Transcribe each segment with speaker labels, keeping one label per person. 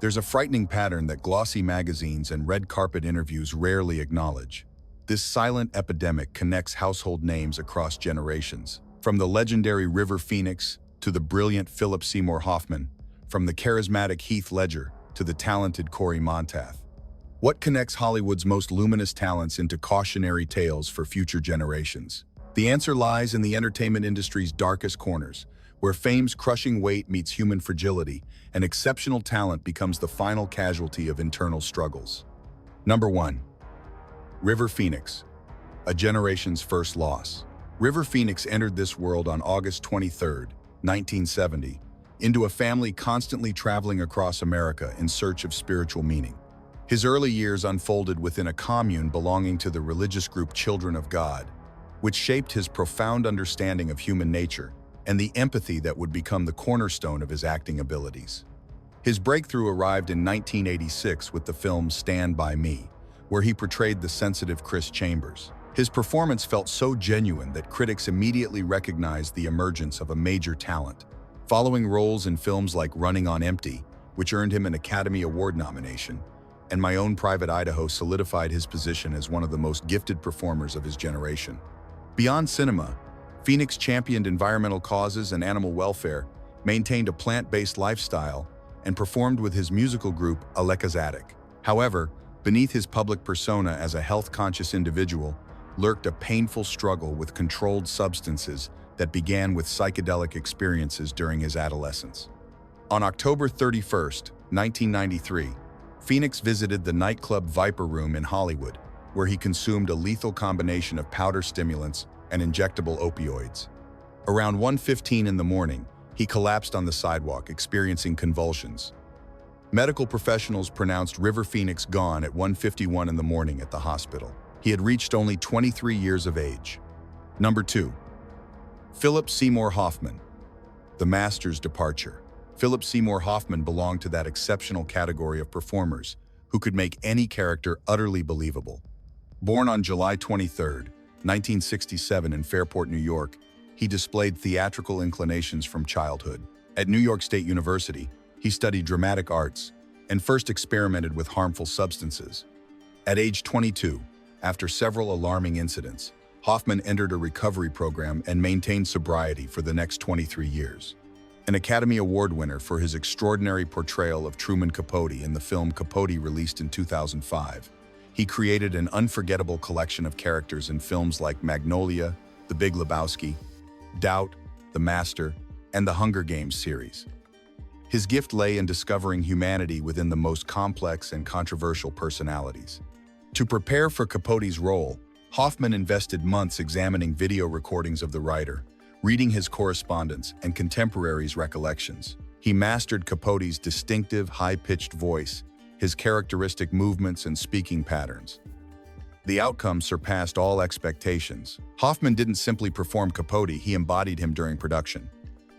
Speaker 1: There's a frightening pattern that glossy magazines and red carpet interviews rarely acknowledge. This silent epidemic connects household names across generations. From the legendary River Phoenix to the brilliant Philip Seymour Hoffman, from the charismatic Heath Ledger to the talented Corey Monteith. What connects Hollywood's most luminous talents into cautionary tales for future generations? The answer lies in the entertainment industry's darkest corners, where fame's crushing weight meets human fragility, and exceptional talent becomes the final casualty of internal struggles. Number 1. River Phoenix, a generation's first loss. River Phoenix entered this world on August 23, 1970, into a family constantly traveling across America in search of spiritual meaning. His early years unfolded within a commune belonging to the religious group Children of God, which shaped his profound understanding of human nature and the empathy that would become the cornerstone of his acting abilities. His breakthrough arrived in 1986 with the film Stand By Me, where he portrayed the sensitive Chris Chambers. His performance felt so genuine that critics immediately recognized the emergence of a major talent. Following roles in films like Running on Empty, which earned him an Academy Award nomination, and My Own Private Idaho solidified his position as one of the most gifted performers of his generation. Beyond cinema, Phoenix championed environmental causes and animal welfare, maintained a plant-based lifestyle, and performed with his musical group Alekazatic. However, beneath his public persona as a health-conscious individual lurked a painful struggle with controlled substances that began with psychedelic experiences during his adolescence. On October 31, 1993, Phoenix visited the nightclub Viper Room in Hollywood, where he consumed a lethal combination of powder stimulants and injectable opioids. Around 1:15 in the morning, he collapsed on the sidewalk, experiencing convulsions. Medical professionals pronounced River Phoenix gone at 1:51 in the morning at the hospital. He had reached only 23 years of age. Number 2. Philip Seymour Hoffman, the master's departure. Philip Seymour Hoffman belonged to that exceptional category of performers who could make any character utterly believable. Born on July 23, 1967 in Fairport, New York, he displayed theatrical inclinations from childhood. At New York State University, he studied dramatic arts and first experimented with harmful substances. At age 22, after several alarming incidents, Hoffman entered a recovery program and maintained sobriety for the next 23 years. An Academy Award winner for his extraordinary portrayal of Truman Capote in the film Capote, released in 2005, he created an unforgettable collection of characters in films like Magnolia, The Big Lebowski, Doubt, The Master, and the Hunger Games series. His gift lay in discovering humanity within the most complex and controversial personalities. To prepare for Capote's role, Hoffman invested months examining video recordings of the writer, reading his correspondence and contemporaries' recollections. He mastered Capote's distinctive, high-pitched voice, his characteristic movements and speaking patterns. The outcome surpassed all expectations. Hoffman didn't simply perform Capote, he embodied him during production.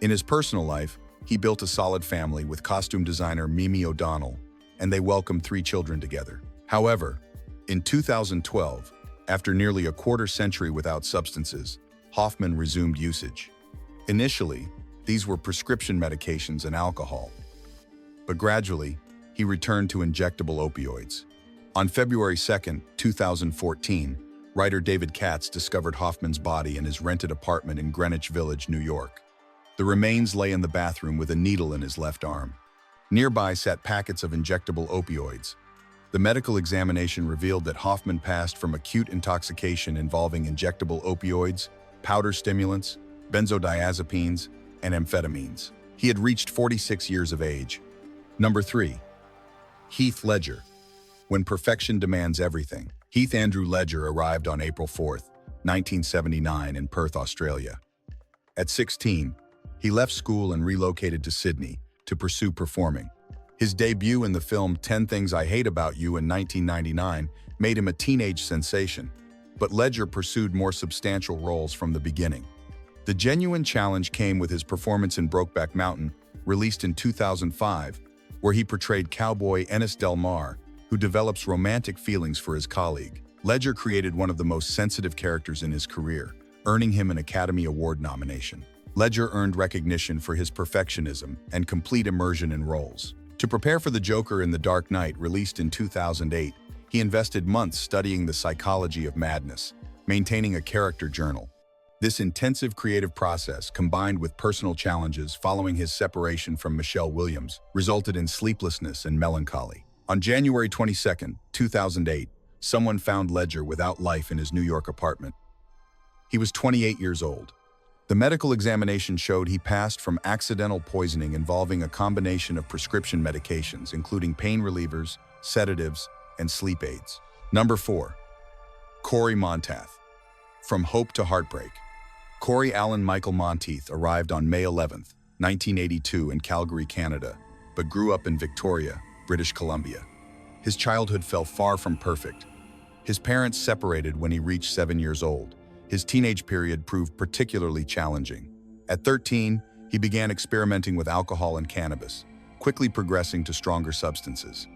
Speaker 1: In his personal life, he built a solid family with costume designer Mimi O'Donnell, and they welcomed 3 children together. However, in 2012, after nearly a quarter century without substances, Hoffman resumed usage. Initially, these were prescription medications and alcohol. But gradually, he returned to injectable opioids. On February 2, 2014, writer David Katz discovered Hoffman's body in his rented apartment in Greenwich Village, New York. The remains lay in the bathroom with a needle in his left arm. Nearby sat packets of injectable opioids. The medical examination revealed that Hoffman passed from acute intoxication involving injectable opioids, powder stimulants, benzodiazepines, and amphetamines. He had reached 46 years of age. Number 3. Heath Ledger. When perfection demands everything. Heath Andrew Ledger arrived on April 4, 1979 in Perth, Australia. At 16, he left school and relocated to Sydney to pursue performing. His debut in the film 10 Things I Hate About You in 1999 made him a teenage sensation, but Ledger pursued more substantial roles from the beginning. The genuine challenge came with his performance in Brokeback Mountain, released in 2005, where he portrayed cowboy Ennis Del Mar, who develops romantic feelings for his colleague. Ledger created one of the most sensitive characters in his career, earning him an Academy Award nomination. Ledger earned recognition for his perfectionism and complete immersion in roles. To prepare for the Joker in The Dark Knight, released in 2008, he invested months studying the psychology of madness, maintaining a character journal. This intensive creative process, combined with personal challenges following his separation from Michelle Williams, resulted in sleeplessness and melancholy. On January 22, 2008, someone found Ledger without life in his New York apartment. He was 28 years old. The medical examination showed he passed from accidental poisoning involving a combination of prescription medications, including pain relievers, sedatives, and sleep aids. Number 4. Corey Monteith. From hope to heartbreak. Corey Allen Michael Monteith arrived on May 11, 1982 in Calgary, Canada, but grew up in Victoria, British Columbia. His childhood fell far from perfect. His parents separated when he reached 7 years old. His teenage period proved particularly challenging. At 13, he began experimenting with alcohol and cannabis, quickly progressing to stronger substances.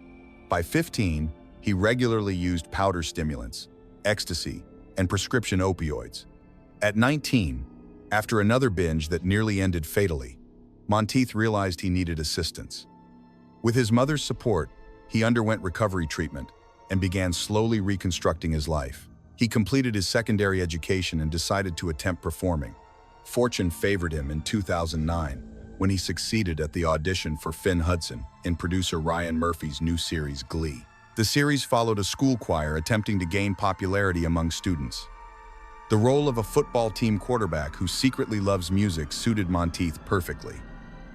Speaker 1: By 15, he regularly used powder stimulants, ecstasy, and prescription opioids. At 19, after another binge that nearly ended fatally, Monteith realized he needed assistance. With his mother's support, he underwent recovery treatment and began slowly reconstructing his life. He completed his secondary education and decided to attempt performing. Fortune favored him in 2009 when he succeeded at the audition for Finn Hudson in producer Ryan Murphy's new series Glee. The series followed a school choir attempting to gain popularity among students. The role of a football team quarterback who secretly loves music suited Monteith perfectly.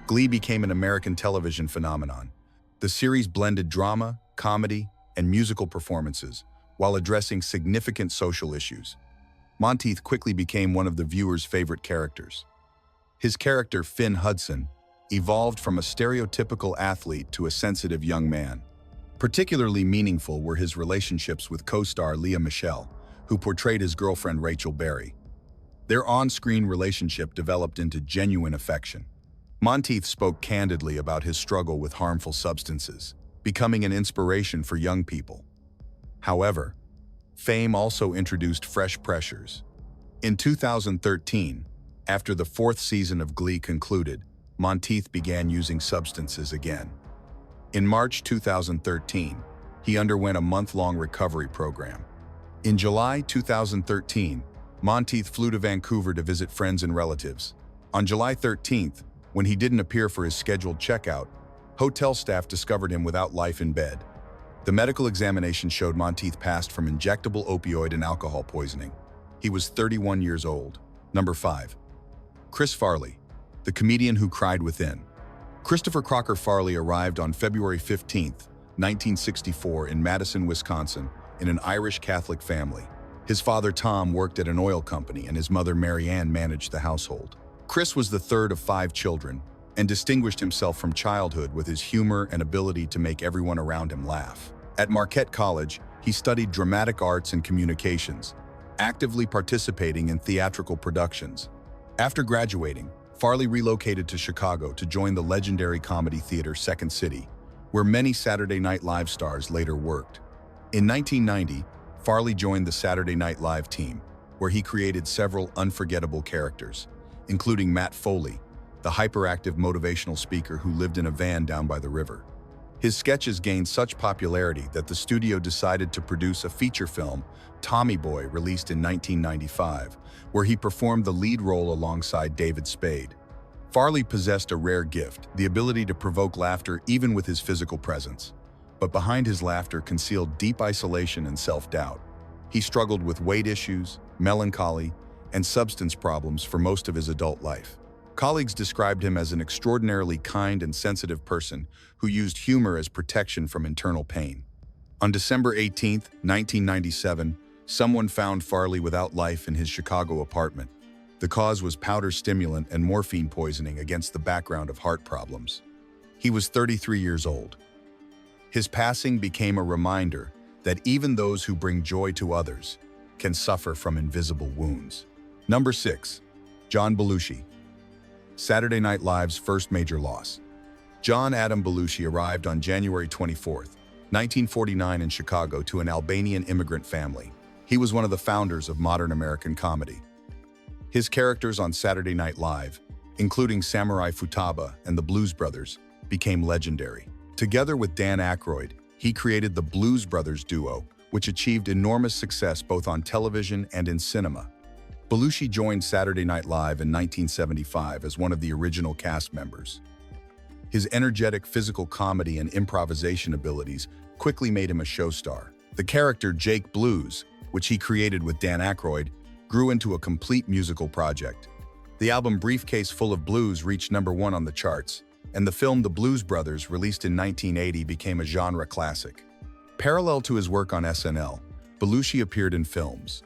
Speaker 1: Glee became an American television phenomenon. The series blended drama, comedy, and musical performances while addressing significant social issues. Monteith quickly became one of the viewers' favorite characters. His character, Finn Hudson, evolved from a stereotypical athlete to a sensitive young man. Particularly meaningful were his relationships with co-star Lea Michele, who portrayed his girlfriend Rachel Berry. Their on-screen relationship developed into genuine affection. Monteith spoke candidly about his struggle with harmful substances, becoming an inspiration for young people. However, fame also introduced fresh pressures. In 2013, after the 4th season of Glee concluded, Monteith began using substances again. In March 2013, he underwent a month-long recovery program. In July 2013, Monteith flew to Vancouver to visit friends and relatives. On July 13th, when he didn't appear for his scheduled checkout, hotel staff discovered him without life in bed. The medical examination showed Monteith passed from injectable opioid and alcohol poisoning. He was 31 years old. Number 5. Chris Farley, the comedian who cried within. Christopher Crocker Farley arrived on February 15, 1964 in Madison, Wisconsin, in an Irish Catholic family. His father Tom worked at an oil company and his mother Mary Ann managed the household. Chris was the third of 5 children and distinguished himself from childhood with his humor and ability to make everyone around him laugh. At Marquette College, he studied dramatic arts and communications, actively participating in theatrical productions. After graduating, Farley relocated to Chicago to join the legendary comedy theater Second City, where many Saturday Night Live stars later worked. In 1990, Farley joined the Saturday Night Live team, where he created several unforgettable characters, including Matt Foley, the hyperactive motivational speaker who lived in a van down by the river. His sketches gained such popularity that the studio decided to produce a feature film, Tommy Boy, released in 1995, where he performed the lead role alongside David Spade. Farley possessed a rare gift, the ability to provoke laughter even with his physical presence. But behind his laughter concealed deep isolation and self-doubt. He struggled with weight issues, melancholy, and substance problems for most of his adult life. Colleagues described him as an extraordinarily kind and sensitive person who used humor as protection from internal pain. On December 18, 1997, someone found Farley without life in his Chicago apartment. The cause was powder stimulant and morphine poisoning against the background of heart problems. He was 33 years old. His passing became a reminder that even those who bring joy to others can suffer from invisible wounds. Number 6. John Belushi. Saturday Night Live's first major loss. John Adam Belushi arrived on January 24, 1949 in Chicago to an Albanian immigrant family. He was one of the founders of modern American comedy. His characters on Saturday Night Live, including Samurai Futaba and the Blues Brothers, became legendary. Together with Dan Aykroyd, he created the Blues Brothers duo, which achieved enormous success both on television and in cinema. Belushi joined Saturday Night Live in 1975 as one of the original cast members. His energetic physical comedy and improvisation abilities quickly made him a show star. The character Jake Blues, which he created with Dan Aykroyd, grew into a complete musical project. The album Briefcase Full of Blues reached #1 on the charts, and the film The Blues Brothers, released in 1980, became a genre classic. Parallel to his work on SNL, Belushi appeared in films.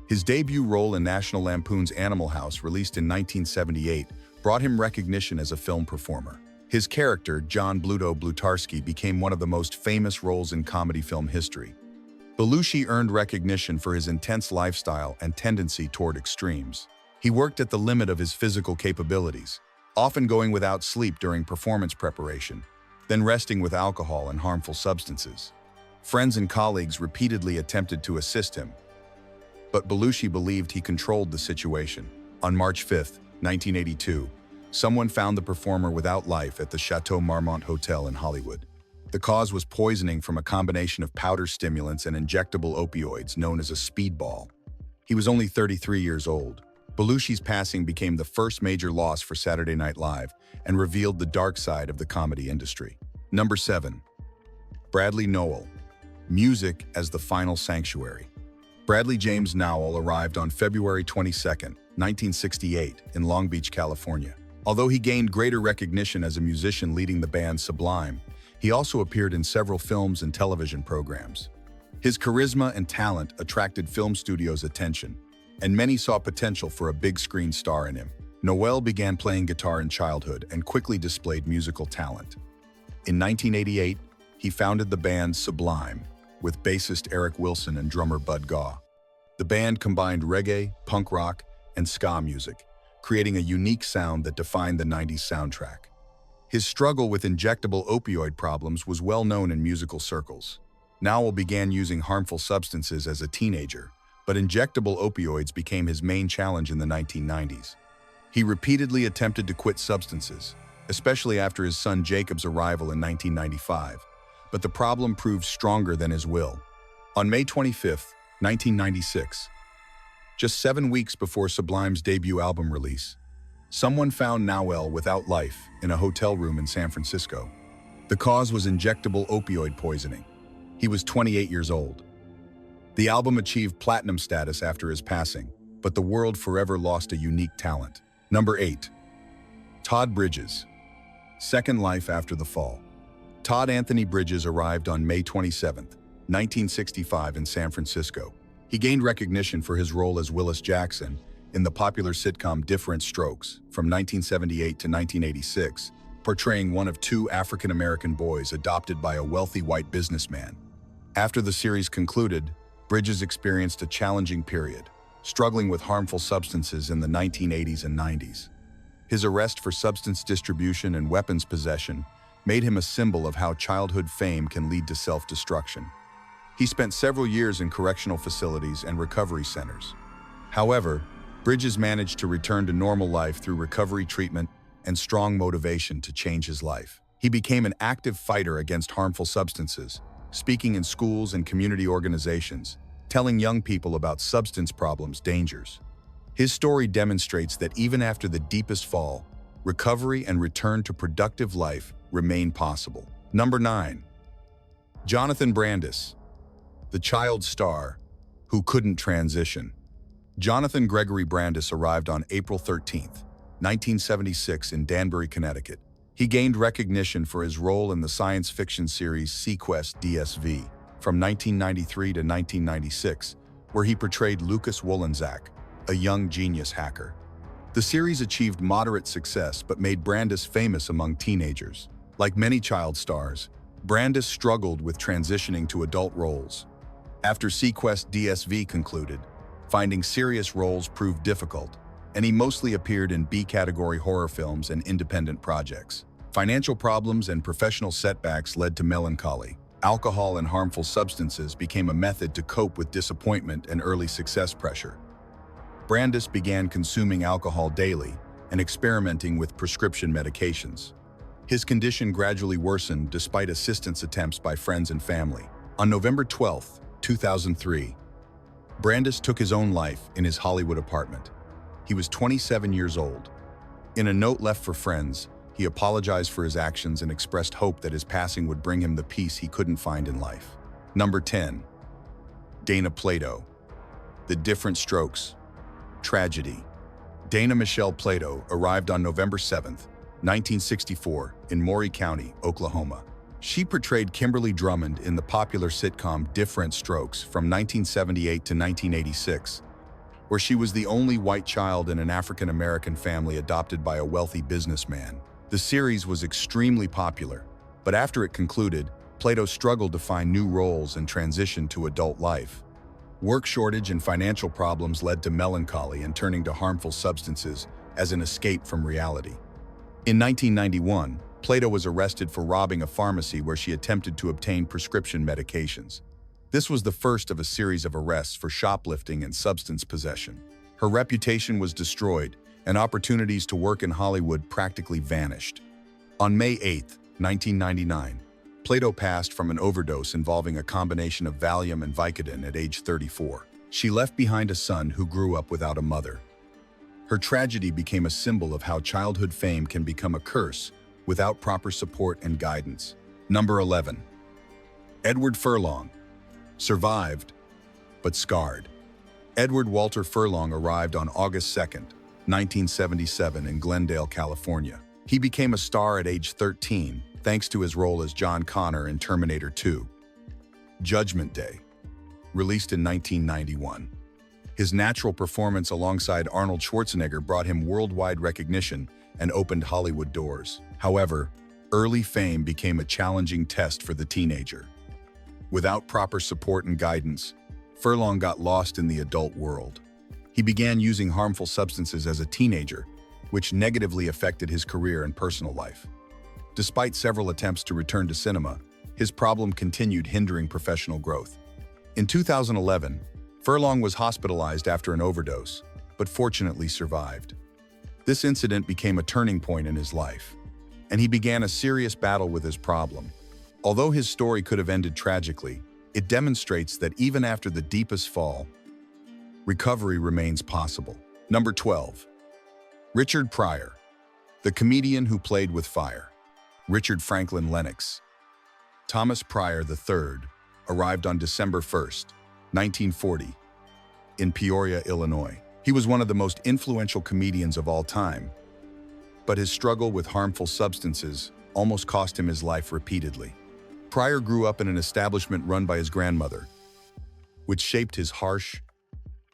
Speaker 1: His debut role in National Lampoon's Animal House, released in 1978, brought him recognition as a film performer. His character, John Bluto Blutarsky, became one of the most famous roles in comedy film history. Belushi earned recognition for his intense lifestyle and tendency toward extremes. He worked at the limit of his physical capabilities, often going without sleep during performance preparation, then resting with alcohol and harmful substances. Friends and colleagues repeatedly attempted to assist him, but Belushi believed he controlled the situation. On March 5, 1982, someone found the performer without life at the Chateau Marmont Hotel in Hollywood. The cause was poisoning from a combination of powder stimulants and injectable opioids known as a speedball. He was only 33 years old. Belushi's passing became the first major loss for Saturday Night Live and revealed the dark side of the comedy industry. Number 7. Bradley Nowell. Music as the Final Sanctuary. Bradley James Nowell arrived on February 22, 1968, in Long Beach, California. Although he gained greater recognition as a musician leading the band Sublime, he also appeared in several films and television programs. His charisma and talent attracted film studios' attention, and many saw potential for a big-screen star in him. Nowell began playing guitar in childhood and quickly displayed musical talent. In 1988, he founded the band Sublime, with bassist Eric Wilson and drummer Bud Gaw. The band combined reggae, punk rock, and ska music, creating a unique sound that defined the 90s soundtrack. His struggle with injectable opioid problems was well known in musical circles. Nowell began using harmful substances as a teenager, but injectable opioids became his main challenge in the 1990s. He repeatedly attempted to quit substances, especially after his son Jacob's arrival in 1995, but the problem proved stronger than his will. On May 25, 1996, just 7 weeks before Sublime's debut album release, someone found Nowell without life in a hotel room in San Francisco. The cause was injectable opioid poisoning. He was 28 years old. The album achieved platinum status after his passing, but the world forever lost a unique talent. Number 8. Todd Bridges. Second Life After the Fall. Todd Anthony Bridges arrived on May 27, 1965 in San Francisco. He gained recognition for his role as Willis Jackson in the popular sitcom Different Strokes from 1978 to 1986, portraying one of 2 African-American boys adopted by a wealthy white businessman. After the series concluded, Bridges experienced a challenging period, struggling with harmful substances in the 1980s and 90s. His arrest for substance distribution and weapons possession made him a symbol of how childhood fame can lead to self-destruction. He spent several years in correctional facilities and recovery centers. However, Bridges managed to return to normal life through recovery treatment and strong motivation to change his life. He became an active fighter against harmful substances, speaking in schools and community organizations, telling young people about substance problems' dangers. His story demonstrates that even after the deepest fall, recovery and return to productive life remain possible. Number 9. Jonathan Brandis, the child star who couldn't transition. Jonathan Gregory Brandis arrived on April 13, 1976 in Danbury, Connecticut. He gained recognition for his role in the science fiction series seaQuest DSV from 1993 to 1996, where he portrayed Lucas Wolenzak, a young genius hacker. The series achieved moderate success but made Brandis famous among teenagers. Like many child stars, Brandis struggled with transitioning to adult roles. After seaQuest DSV concluded, finding serious roles proved difficult, and he mostly appeared in B-category horror films and independent projects. Financial problems and professional setbacks led to melancholy. Alcohol and harmful substances became a method to cope with disappointment and early success pressure. Brandis began consuming alcohol daily and experimenting with prescription medications. His condition gradually worsened despite assistance attempts by friends and family. On November 12, 2003, Brandis took his own life in his Hollywood apartment. He was 27 years old. In a note left for friends, he apologized for his actions and expressed hope that his passing would bring him the peace he couldn't find in life. Number 10. Dana Plato. The Different Strokes. Tragedy. Dana Michelle Plato arrived on November 7, 1964, in Maury County, Oklahoma. She portrayed Kimberly Drummond in the popular sitcom Different Strokes from 1978 to 1986, where she was the only white child in an African-American family adopted by a wealthy businessman. The series was extremely popular, but after it concluded, Plato struggled to find new roles and transition to adult life. Work shortage and financial problems led to melancholy and turning to harmful substances as an escape from reality. In 1991, Plato was arrested for robbing a pharmacy where she attempted to obtain prescription medications. This was the first of a series of arrests for shoplifting and substance possession. Her reputation was destroyed, and opportunities to work in Hollywood practically vanished. On May 8, 1999, Plato passed from an overdose involving a combination of Valium and Vicodin at age 34. She left behind a son who grew up without a mother. Her tragedy became a symbol of how childhood fame can become a curse without proper support and guidance. Number 11. Edward Furlong. Survived, but scarred. Edward Walter Furlong arrived on August 2, 1977 in Glendale, California. He became a star at age 13 thanks to his role as John Connor in Terminator 2. Judgment Day. Released in 1991. His natural performance alongside Arnold Schwarzenegger brought him worldwide recognition and opened Hollywood doors. However, early fame became a challenging test for the teenager. Without proper support and guidance, Furlong got lost in the adult world. He began using harmful substances as a teenager, which negatively affected his career and personal life. Despite several attempts to return to cinema, his problem continued hindering professional growth. In 2011, Furlong was hospitalized after an overdose, but fortunately survived. This incident became a turning point in his life, and he began a serious battle with his problem. Although his story could have ended tragically, it demonstrates that even after the deepest fall, recovery remains possible. Number 12. Richard Pryor. The comedian who played with fire. Richard Franklin Lennox. Thomas Pryor III arrived on December 1, 1940, in Peoria, Illinois. He was one of the most influential comedians of all time, but his struggle with harmful substances almost cost him his life repeatedly. Pryor grew up in an establishment run by his grandmother, which shaped his harsh,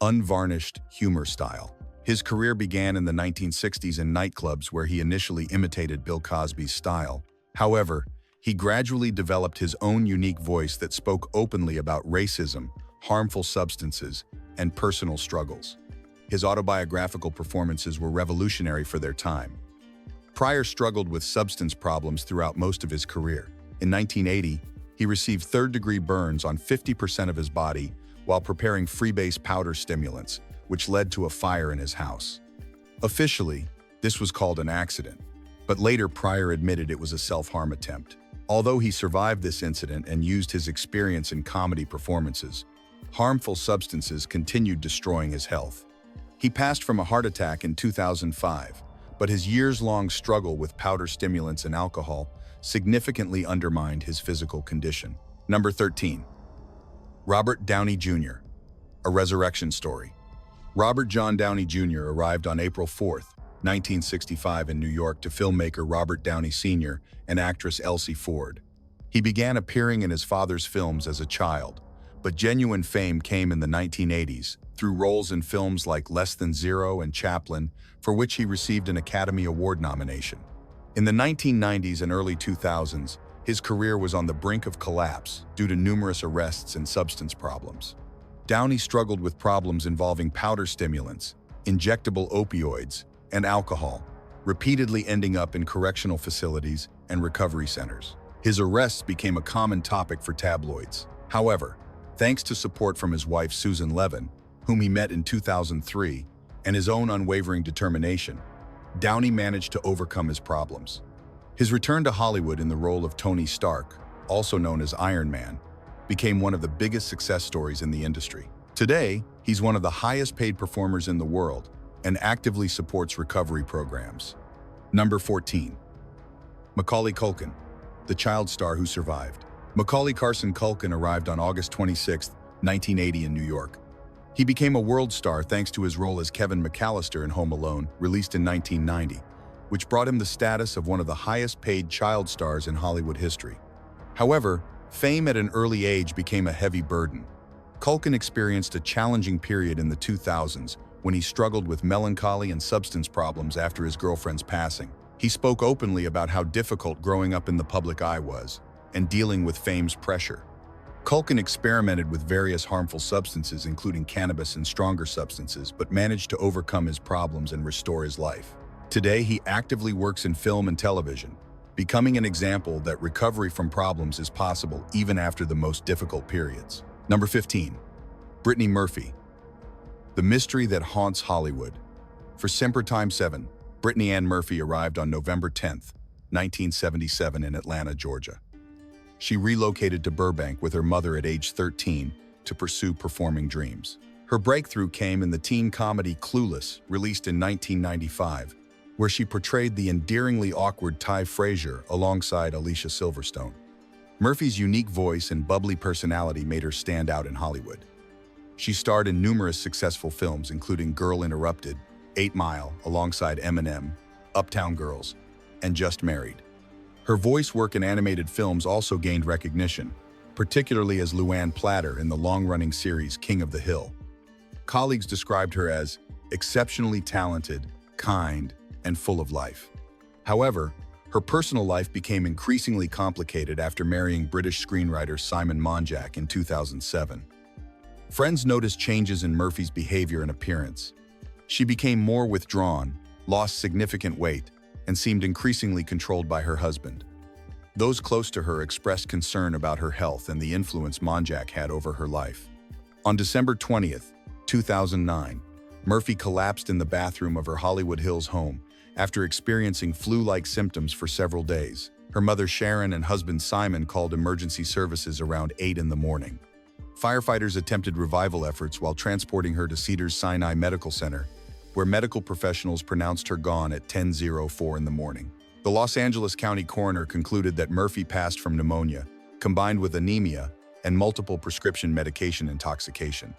Speaker 1: unvarnished humor style. His career began in the 1960s in nightclubs where he initially imitated Bill Cosby's style. However, he gradually developed his own unique voice that spoke openly about racism, harmful substances, and personal struggles. His autobiographical performances were revolutionary for their time. Pryor struggled with substance problems throughout most of his career. In 1980, he received third-degree burns on 50% of his body while preparing freebase powder stimulants, which led to a fire in his house. Officially, this was called an accident, but later Pryor admitted it was a self-harm attempt. Although he survived this incident and used his experience in comedy performances, harmful substances continued destroying his health. He passed from a heart attack in 2005, but his years-long struggle with powder stimulants and alcohol significantly undermined his physical condition. Number 13. Robert Downey Jr. A resurrection story. Robert John Downey Jr. arrived on April 4, 1965 in New York to filmmaker Robert Downey Sr. and actress Elsie Ford. He began appearing in his father's films as a child, but genuine fame came in the 1980s through roles in films like Less Than Zero and Chaplin, for which he received an Academy Award nomination. In the 1990s and early 2000s, his career was on the brink of collapse due to numerous arrests and substance problems. Downey struggled with problems involving powder stimulants, injectable opioids, and alcohol, repeatedly ending up in correctional facilities and recovery centers. His arrests became a common topic for tabloids. However, thanks to support from his wife Susan Levin, whom he met in 2003, and his own unwavering determination, Downey managed to overcome his problems. His return to Hollywood in the role of Tony Stark, also known as Iron Man, became one of the biggest success stories in the industry. Today, he's one of the highest-paid performers in the world and actively supports recovery programs. Number 14. Macaulay Culkin, the child star who survived. Macaulay Carson Culkin arrived on August 26, 1980 in New York. He became a world star thanks to his role as Kevin McAllister in Home Alone, released in 1990, which brought him the status of one of the highest-paid child stars in Hollywood history. However, fame at an early age became a heavy burden. Culkin experienced a challenging period in the 2000s when he struggled with melancholy and substance problems after his girlfriend's passing. He spoke openly about how difficult growing up in the public eye was and dealing with fame's pressure. Culkin experimented with various harmful substances, including cannabis and stronger substances, but managed to overcome his problems and restore his life. Today, he actively works in film and television, becoming an example that recovery from problems is possible even after the most difficult periods. Number 15. Brittany Murphy, the mystery that haunts Hollywood. For Semper Time 7, Brittany Ann Murphy arrived on November 10, 1977 in Atlanta, Georgia. She relocated to Burbank with her mother at age 13 to pursue performing dreams. Her breakthrough came in the teen comedy Clueless, released in 1995, where she portrayed the endearingly awkward Ty Frazier alongside Alicia Silverstone. Murphy's unique voice and bubbly personality made her stand out in Hollywood. She starred in numerous successful films, including Girl Interrupted, 8 Mile, alongside Eminem, Uptown Girls, and Just Married. Her voice work in animated films also gained recognition, particularly as Luann Platter in the long-running series King of the Hill. Colleagues described her as exceptionally talented, kind, and full of life. However, her personal life became increasingly complicated after marrying British screenwriter Simon Monjack in 2007. Friends noticed changes in Murphy's behavior and appearance. She became more withdrawn, lost significant weight, and seemed increasingly controlled by her husband. Those close to her expressed concern about her health and the influence Monjack had over her life. On December 20th, 2009, Murphy collapsed in the bathroom of her Hollywood Hills home after experiencing flu-like symptoms for several days. Her mother Sharon and husband Simon called emergency services around 8 in the morning. Firefighters attempted revival efforts while transporting her to Cedars-Sinai Medical Center, where medical professionals pronounced her gone at 10:04 in the morning. The Los Angeles County coroner concluded that Murphy passed from pneumonia, combined with anemia and multiple prescription medication intoxication.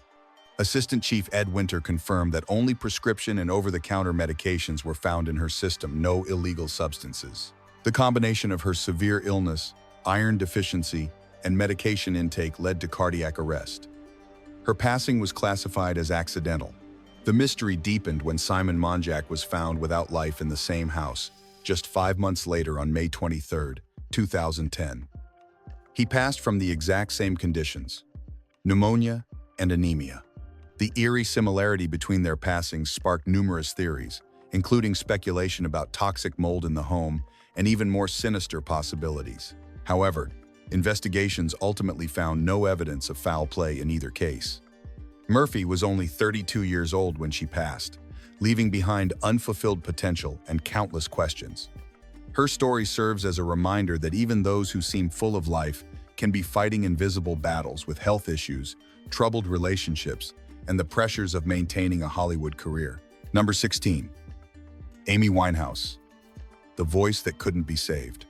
Speaker 1: Assistant Chief Ed Winter confirmed that only prescription and over-the-counter medications were found in her system, no illegal substances. The combination of her severe illness, iron deficiency, and medication intake led to cardiac arrest. Her passing was classified as accidental. The mystery deepened when Simon Monjack was found without life in the same house, just 5 months later on May 23, 2010. He passed from the exact same conditions: pneumonia and anemia. The eerie similarity between their passings sparked numerous theories, including speculation about toxic mold in the home and even more sinister possibilities. However, investigations ultimately found no evidence of foul play in either case. Murphy was only 32 years old when she passed, leaving behind unfulfilled potential and countless questions. Her story serves as a reminder that even those who seem full of life can be fighting invisible battles with health issues, troubled relationships, and the pressures of maintaining a Hollywood career. Number 16. Amy Winehouse, the voice that couldn't be saved.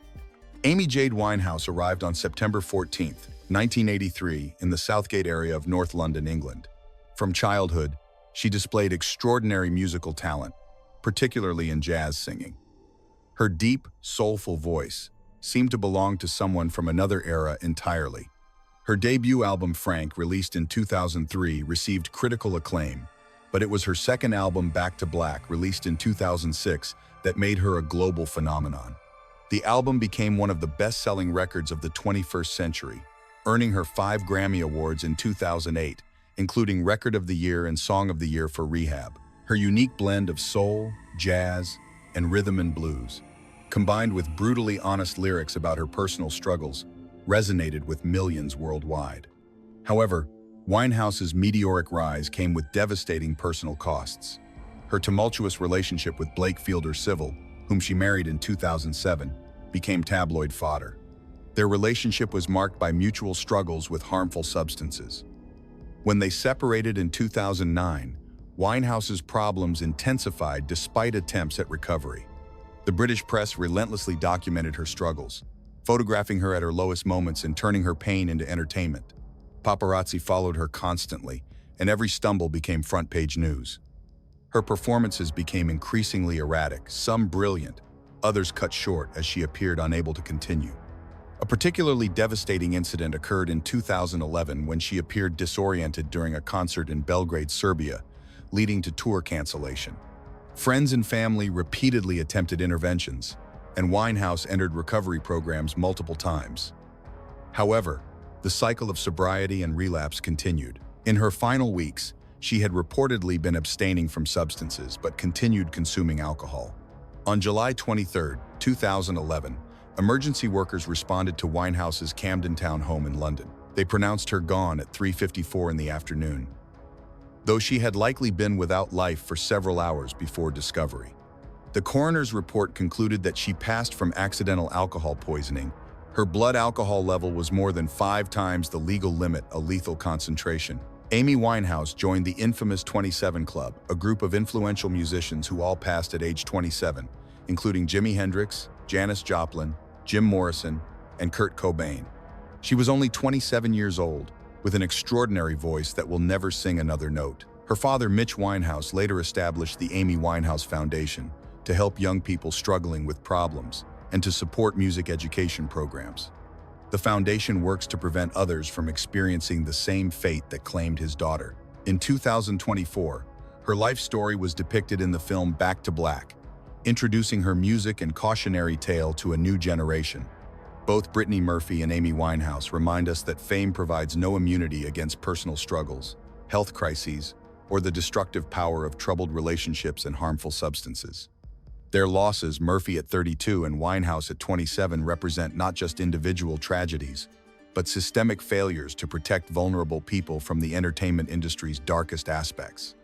Speaker 1: Amy Jade Winehouse arrived on September 14, 1983, in the Southgate area of North London, England. From childhood, she displayed extraordinary musical talent, particularly in jazz singing. Her deep, soulful voice seemed to belong to someone from another era entirely. Her debut album, Frank, released in 2003, received critical acclaim, but it was her second album, Back to Black, released in 2006, that made her a global phenomenon. The album became one of the best-selling records of the 21st century, earning her 5 Grammy Awards in 2008, including Record of the Year and Song of the Year for Rehab. Her unique blend of soul, jazz, and rhythm and blues, combined with brutally honest lyrics about her personal struggles, resonated with millions worldwide. However, Winehouse's meteoric rise came with devastating personal costs. Her tumultuous relationship with Blake Fielder Civil, whom she married in 2007, became tabloid fodder. Their relationship was marked by mutual struggles with harmful substances. When they separated in 2009, Winehouse's problems intensified despite attempts at recovery. The British press relentlessly documented her struggles, photographing her at her lowest moments and turning her pain into entertainment. Paparazzi followed her constantly, and every stumble became front-page news. Her performances became increasingly erratic, some brilliant, others cut short as she appeared unable to continue. A particularly devastating incident occurred in 2011 when she appeared disoriented during a concert in Belgrade, Serbia, leading to tour cancellation. Friends and family repeatedly attempted interventions, and Winehouse entered recovery programs multiple times. However, the cycle of sobriety and relapse continued. In her final weeks, she had reportedly been abstaining from substances but continued consuming alcohol. On July 23, 2011, emergency workers responded to Winehouse's Camden Town home in London. They pronounced her gone at 3:54 in the afternoon, though she had likely been without life for several hours before discovery. The coroner's report concluded that she passed from accidental alcohol poisoning. Her blood alcohol level was more than 5 times the legal limit, a lethal concentration. Amy Winehouse joined the infamous 27 Club, a group of influential musicians who all passed at age 27, including Jimi Hendrix, Janis Joplin, Jim Morrison, and Kurt Cobain. She was only 27 years old, with an extraordinary voice that will never sing another note. Her father, Mitch Winehouse, later established the Amy Winehouse Foundation to help young people struggling with problems and to support music education programs. The foundation works to prevent others from experiencing the same fate that claimed his daughter. In 2024, her life story was depicted in the film Back to Black, introducing her music and cautionary tale to a new generation. Both Brittany Murphy and Amy Winehouse remind us that fame provides no immunity against personal struggles, health crises, or the destructive power of troubled relationships and harmful substances. Their losses, Murphy at 32 and Winehouse at 27, represent not just individual tragedies, but systemic failures to protect vulnerable people from the entertainment industry's darkest aspects.